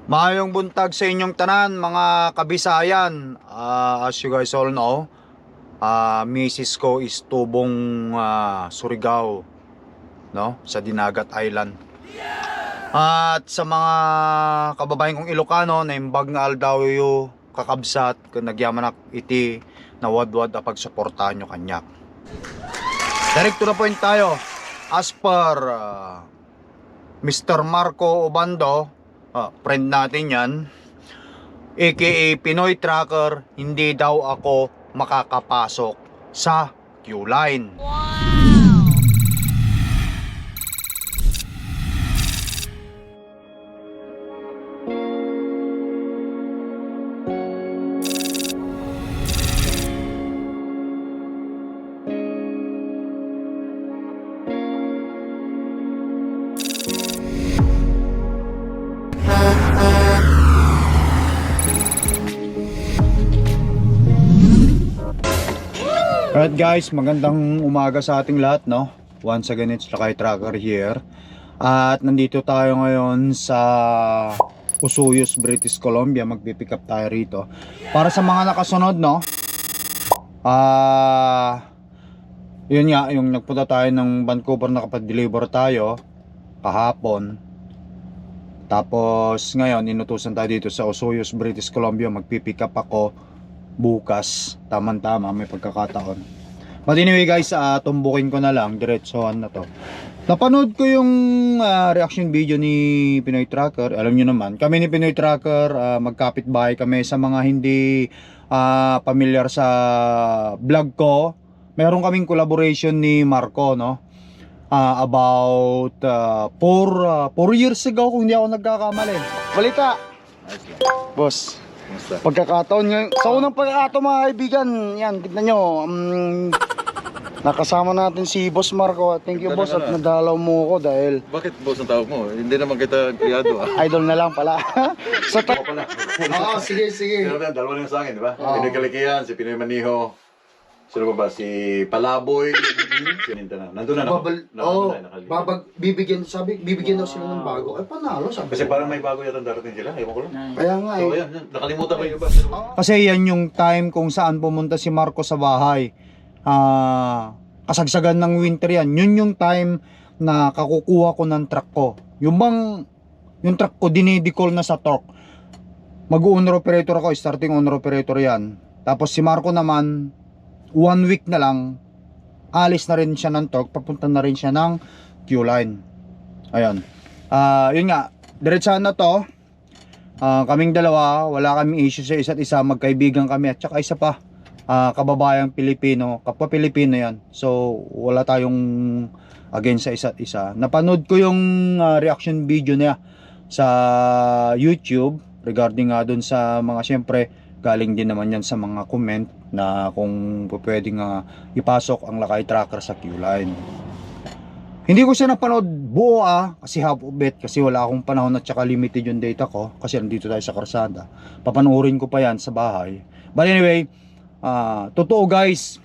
Maayong buntag sa inyong tanan mga kabisayan. As you guys all know, misis ko is tubong Surigao, no? Sa Dinagat Island. At sa mga kababayan kong Ilocano na imbag nga aldawyo kakabsat kung nagyamanak iti na wadwad a pagsuportahan nyo kanyak. Direct to the point tayo. As per Mr. Marco Obando, friend natin yan, aka Pinoy Tracker, hindi daw ako makakapasok sa Q-Line. Alright guys, magandang umaga sa ating lahat, no? Once again, it's Lakay Tracker here. At nandito tayo ngayon sa Usuyos, British Columbia. Magpipick up tayo rito. Para sa mga nakasunod, no? Yun nga, yung nagpunta tayo ng Vancouver, nakapag-deliver tayo kahapon. Tapos ngayon, inutusan tayo dito sa Usuyos, British Columbia. Magpipick up ako bukas, tama-tama, may pagkakataon. But anyway guys, tumbukin ko na lang, diretsohan na to. Napanood ko yung reaction video ni Pinoy Tracker. Alam nyo naman, kami ni Pinoy Tracker, magkapit-bahay kami. Sa mga hindi familiar sa vlog ko, meron kaming collaboration ni Marco, no? About 4 years ago, kung hindi ako nagkakamali. Balita! Boss, pagkakataon ngayon, sa unang pagkakataon mga kaibigan, yan, tignan nyo, nakasama natin si Boss Marco. Thank you boss at nadalaw mo ako dahil... Bakit boss ang tawag mo? Hindi naman kita kriyado Idol na lang pala. Sa Ako pala. Oo, sige. Sino ba yan? Dalawa lang sa akin, di ba? Pinoy Kalikiyan, si Pinoy Maniho. Sino ba ba? Si Palaboy. Si Nintana. Nandun na bibigyan daw sila ng bago. Ay, panalo, sabi. Kasi parang may bago yata darating sila. Ewan ko lang. Kaya nga So, eh. yan. Nakalimutan ko yung iba. Sino ba? Kasi yan yung time kung saan pumunta si Marco sa bahay. Kasagsagan ng winter yan. Yun yung time na kakukuha ko ng truck ko. Yung truck ko dinidicall na sa torque. Mag-owner operator ako, starting owner operator yan. Tapos si Marco naman, 1 week na lang, alis na rin siya ng torque, papunta na rin siya ng Q-Line. Ayun. Yun nga, diretsahan na to. Kaming dalawa, wala kaming issue sa isa't isa, magkaibigan kami. At saka isa pa, kababayang Pilipino, kapwa Pilipino yan. So, wala tayong against sa isa't isa. Napanood ko yung reaction video niya sa YouTube regarding nga dun sa mga, syempre, galing din naman yan sa mga comment na kung pwedeng ipasok ang Lakay Tracker sa Q-Line. Hindi ko siya napanood buo kasi half of it, kasi wala akong panahon at saka limited yung data ko kasi nandito tayo sa karsada. Papanoorin ko pa yan sa bahay. But anyway, totoo guys,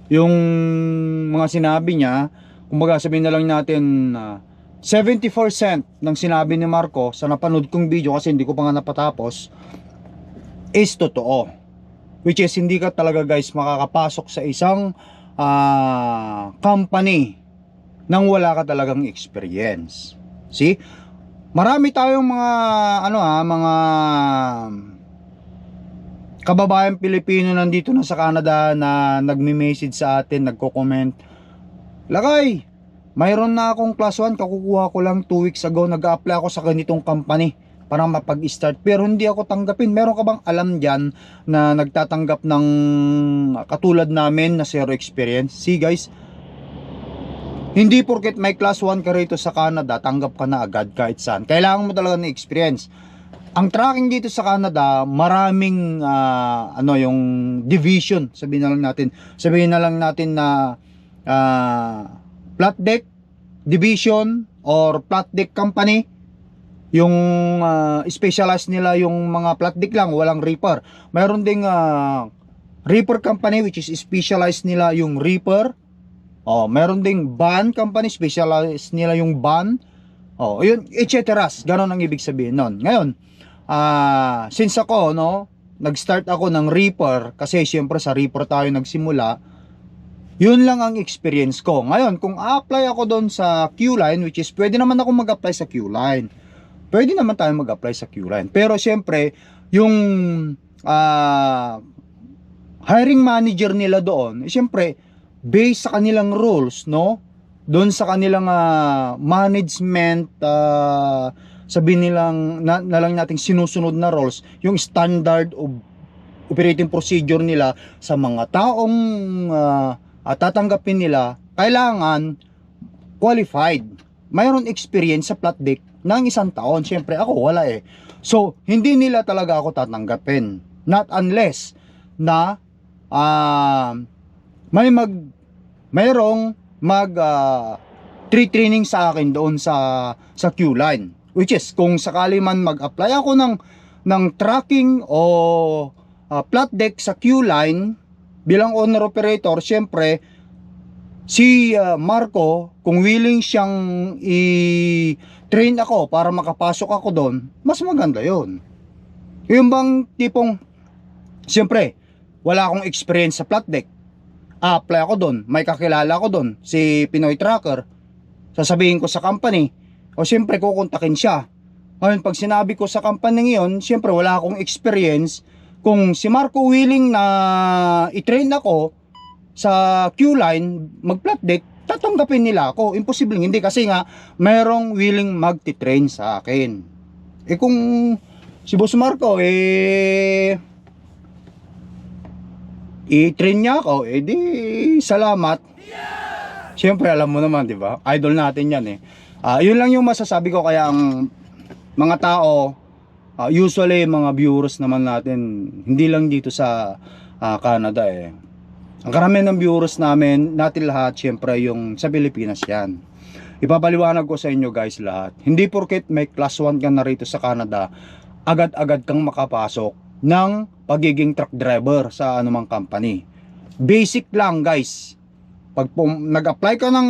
yung mga sinabi niya, kumbaga sabihin na lang natin 70% ng sinabi ni Marco sa napanood kong video, kasi hindi ko pa nga napatapos, is totoo. Which is hindi ka talaga guys makakapasok sa isang company nang wala ka talagang experience. See? Marami tayong mga mga kababayan Pilipino nandito na sa Canada na nagme-message sa atin, nagko-comment. Lakay, mayroon na akong class 1, kakukuha ko lang 2 weeks ago, nag-a-apply ako sa ganitong company para mapag-start, pero hindi ako tanggapin. Meron ka bang alam dyan na nagtatanggap ng katulad namin na zero experience? See guys, hindi porket may class 1 ka rito sa Canada, tanggap ka na agad kahit saan. Kailangan mo talaga ng experience. Ang tracking dito sa Canada, maraming yung division. Sabihin na lang natin na flat deck division or flat deck company. Yung specialized nila yung mga flat deck lang, walang reaper. Mayroon ding reaper company which is specialized nila yung reaper. Meron ding van company, specialized nila yung van. Oh, yun, et cetera. Ganon ang ibig sabihin nun. Ngayon, since ako, no, nag-start ako ng Reaper, kasi siyempre sa Reaper tayo nagsimula, yun lang ang experience ko. Ngayon, kung a-apply ako doon sa Q-Line, which is pwede naman ako mag-apply sa Q-Line. Pwede naman tayo mag-apply sa Q-Line. Pero siyempre, yung hiring manager nila doon, siyempre, based sa kanilang rules, no? Doon sa kanilang management, sabihin nilang na lang nating sinusunod na rules, yung standard of operating procedure nila sa mga taong tatanggapin nila, kailangan qualified, mayroon experience sa flat deck ng 1 taon. Siyempre ako wala eh. So hindi nila talaga ako tatanggapin, not unless na mayroong training sa akin doon sa Q-Line, which is kung sakali man mag-apply ako ng tracking o flat deck sa Q-Line bilang owner operator, syempre si Marco, kung willing siyang i-train ako para makapasok ako doon, mas maganda yon. Yung bang tipong syempre wala akong experience sa flat deck, apply ako doon, may kakilala ako doon, si Pinoy Tracker, sasabihin ko sa company, o siyempre kukontakin siya. Ngayon pag sinabi ko sa company ngayon, siyempre wala akong experience, kung si Marco willing na i-train ako sa Q-Line, mag-flat deck, tatanggapin nila ako. Imposible hindi, kasi nga mayroong willing magti-train sa akin. Eh kung si Boss Marco i-train niya ako, di salamat. Siyempre alam mo naman, di ba? Idol natin yan eh. Yun lang yung masasabi ko. Kaya ang mga tao, usually mga viewers naman natin, hindi lang dito sa Canada eh. Ang karamihan ng viewers natin lahat, siyempre yung sa Pilipinas yan. Ipapaliwanag ko sa inyo guys lahat. Hindi porket may class 1 ka na rito sa Canada, agad-agad kang makapasok ng pagiging truck driver sa anumang company. Basic lang guys. Pag nag-apply ka ng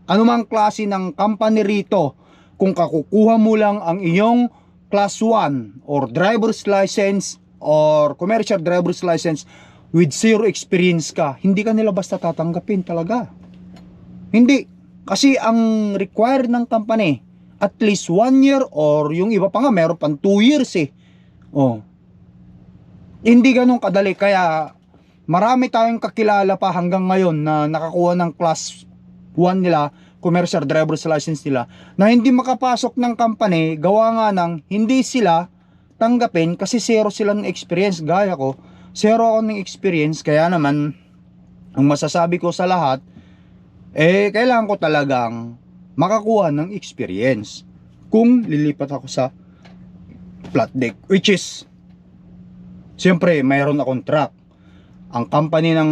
anumang klase ng company rito, kung kakukuha mo lang ang iyong class 1 or driver's license or commercial driver's license with 0 experience ka, hindi ka nila basta tatanggapin talaga. Hindi. Kasi ang required ng company, at least 1 year or yung iba pa nga, meron pang 2 years eh. Oh. Hindi ganun kadali. Kaya marami tayong kakilala pa hanggang ngayon na nakakuha ng class 1 nila, commercial driver's license nila, na hindi makapasok ng company, gawa nga ng hindi sila tanggapin kasi 0 sila ng experience. Gaya ko, 0 ako ng experience. Kaya naman ang masasabi ko sa lahat, kailangan ko talagang makakuha ng experience kung lilipat ako sa flat deck, which is siyempre mayroon akong truck. Ang company ng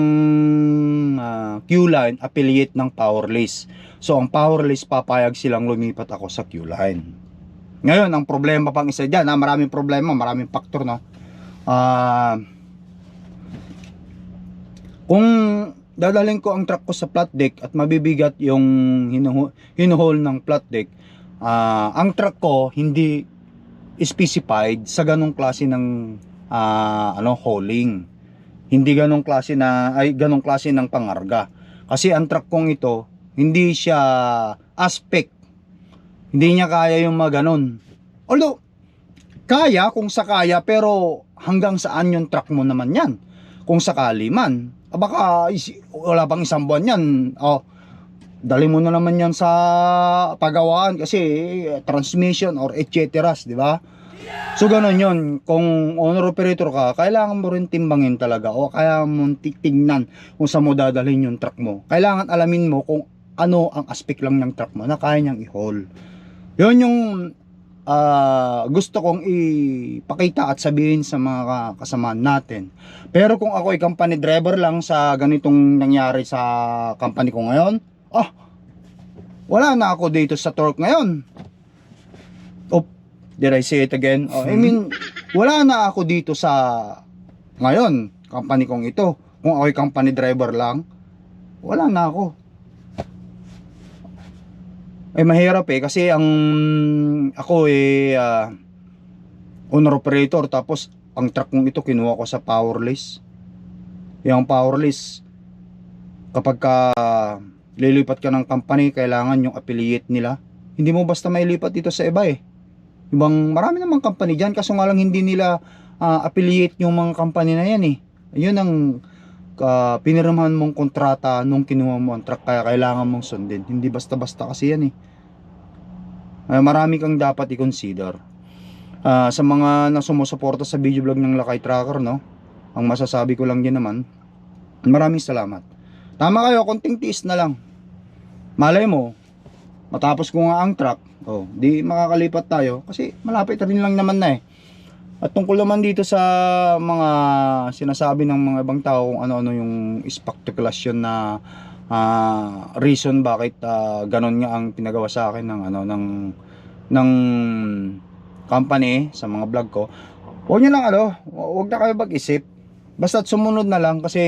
Q-Line, affiliate ng Powerlease. So ang Powerlease, papayag silang lumipat ako sa Q-Line. Ngayon ang problema pang isa dyan, maraming problema, maraming factor, no? Kung dadalhin ko ang truck ko sa flat deck at mabibigat yung hinuhol ng flat deck, ang truck ko hindi specified sa ganong klase ng hauling. Hindi ganong klase ng pangarga. Kasi ang truck kong ito, hindi siya aspect. Hindi niya kaya yung mga ganon. Although kaya kung sa kaya, pero hanggang saan yung truck mo naman yan? Kung sakali man, baka wala pang 1 buwan yan, dali mo na naman yan sa pagawaan kasi transmission or etc, di ba? So ganun yun. Kung owner operator ka, kailangan mo rin timbangin talaga, o kaya mo titignan kung saan mo dadalhin yung truck mo. Kailangan alamin mo kung ano ang aspect lang ng truck mo na kaya niyang i-haul. Yun yung gusto kong ipakita at sabihin sa mga kasamaan natin. Pero kung ako ay company driver lang sa ganitong nangyari sa company ko ngayon, wala na ako dito sa torque ngayon. Did I say it again? I mean, wala na ako dito sa ngayon company kong ito. Kung ako ay company driver lang, wala na ako. Ay mahirap kasi ang ako owner operator, tapos ang truck kong ito kinuha ko sa powerless. Yung powerless, kapag ka lilipat ka ng company, kailangan yung affiliate nila. Hindi mo basta mailipat dito sa iba Ibang marami namang company dyan, kaso nga lang hindi nila affiliate yung mga company na yan Yun ang pinirmahan mong kontrata nung kinuha mo ang truck, kaya kailangan mong sundin. Hindi basta-basta kasi yan marami kang dapat i-consider. Sa mga sumusuporta sa video vlog ng Lakay Trucker, no, ang masasabi ko lang din naman, maraming salamat. Tama kayo, konting tiis na lang. Malay mo, matapos ko nga ang truck, di makakalipat tayo kasi malapit rin lang naman na At tungkol naman dito sa mga sinasabi ng mga ibang tao kung ano-ano yung spectaculasyon na reason bakit ganon nga ang pinagawa sa akin ng company sa mga vlog ko. Huwag nyo lang huwag na kayo mag-isip. Basta't sumunod na lang kasi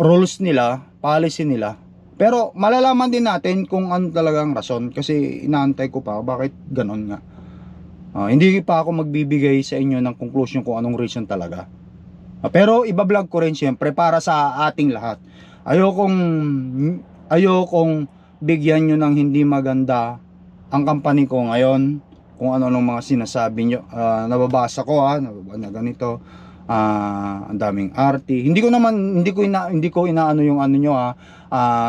rules nila, policy nila. Pero malalaman din natin kung ano talagang rason kasi inaantay ko pa bakit ganon nga. Hindi pa ako magbibigay sa inyo ng conclusion kung anong reason talaga. Pero iba-vlog ko rin siyempre para sa ating lahat. Ayokong bigyan nyo ng hindi maganda ang company ko ngayon. Kung ano-anong mga sinasabi nyo. Nababasa ko na ganito. Ang daming RT. Hindi ko inaano yung ano nyo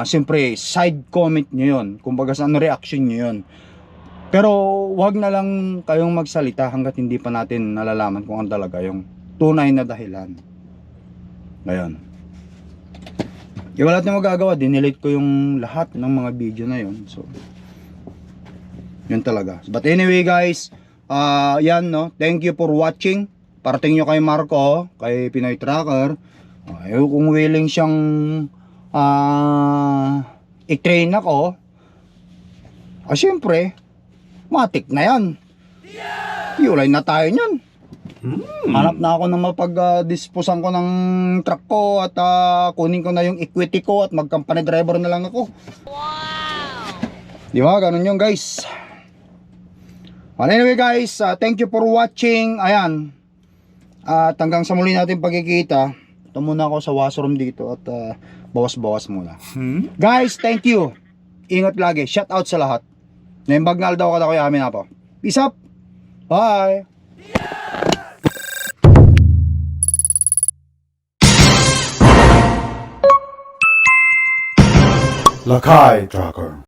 siyempre side comment nyo yun. Kumbaga sa reaction nyo yun. Pero wag na lang kayong magsalita hanggat hindi pa natin nalalaman kung ano talaga yung tunay na dahilan. Ngayon, wala natin magagawa, dinelete ko yung lahat ng mga video na yun. So yun talaga. But anyway guys, yan thank you for watching. Parating nyo kay Marco, kay Pinoy Trucker. Kung willing siyang i-train ako, syempre matik na yan. Yulay na tayo nyan. Hanap na ako ng mapag-disposan ko ng truck ko at kunin ko na yung equity ko at mag-company driver na lang ako. Wow! Di ba? Ganun yun guys. Well, anyway guys, thank you for watching. Ayan. At hanggang sa muli natin pagkikita. Ito muna ako sa washroom dito at bawas-bawas muna. Guys, thank you. Ingat lagi. Shout out sa lahat. Naimbag daw ka kuya amin po. Peace up. Bye. Lakay Trucker.